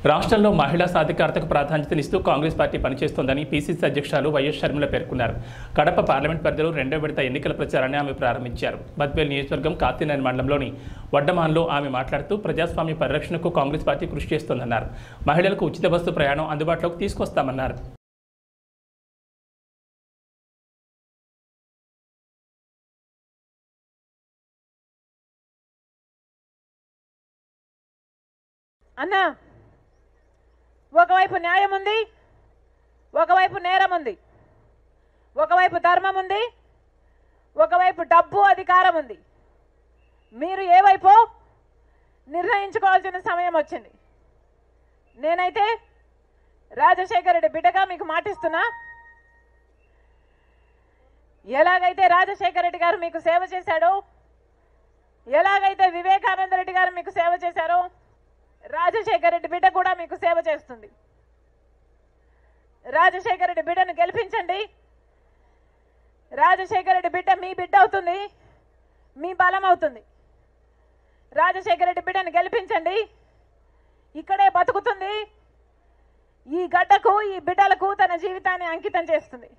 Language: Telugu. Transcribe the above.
రాష్ట్రంలో మహిళా సాధికారతకు ప్రాధాన్యతనిస్తూ కాంగ్రెస్ పార్టీ పనిచేస్తోందని పీసీసీ అధ్యక్షురాలు వైఎస్ షర్మిల పేర్కొన్నారు. కడప పార్లమెంట్ పరిధిలో రెండో విడత ఎన్నికల ప్రచారాన్ని ఆమె ప్రారంభించారు. బద్వేల్ నియోజకవర్గం కాతినేని మండలంలోని వడ్డమాన్లో ఆమె మాట్లాడుతూ ప్రజాస్వామ్య పరిరక్షణకు కాంగ్రెస్ పార్టీ కృషి చేస్తోందన్నారు. మహిళలకు ఉచిత బస్సు ప్రయాణం అందుబాటులోకి తీసుకొస్తామన్నారు. అన్నా, ఒకవైపు న్యాయం ఉంది, ఒకవైపు నేరం ఉంది, ఒకవైపు ధర్మం ఉంది, ఒకవైపు డబ్బు అధికారం ఉంది. మీరు ఏ వైపు నిర్ణయించుకోవాల్సిన సమయం వచ్చింది. నేనైతే రాజశేఖర రెడ్డి బిడ్డగా మీకు మాటిస్తున్నా, ఎలాగైతే రాజశేఖర రెడ్డి గారు మీకు సేవ చేశాడో, ఎలాగైతే వివేకానంద రెడ్డి గారు మీకు సేవ చేశారో, రాజశేఖర రెడ్డి బిడ్డ కూడా మీకు సేవ చేస్తుంది. రాజశేఖర రెడ్డి బిడ్డను గెలిపించండి. రాజశేఖర రెడ్డి బిడ్డ మీ బిడ్డ అవుతుంది, మీ బలం అవుతుంది. రాజశేఖర రెడ్డి బిడ్డను గెలిపించండి. ఇక్కడే బతుకుతుంది, ఈ గడ్డకు ఈ బిడ్డలకు తన జీవితాన్ని అంకితం చేస్తుంది.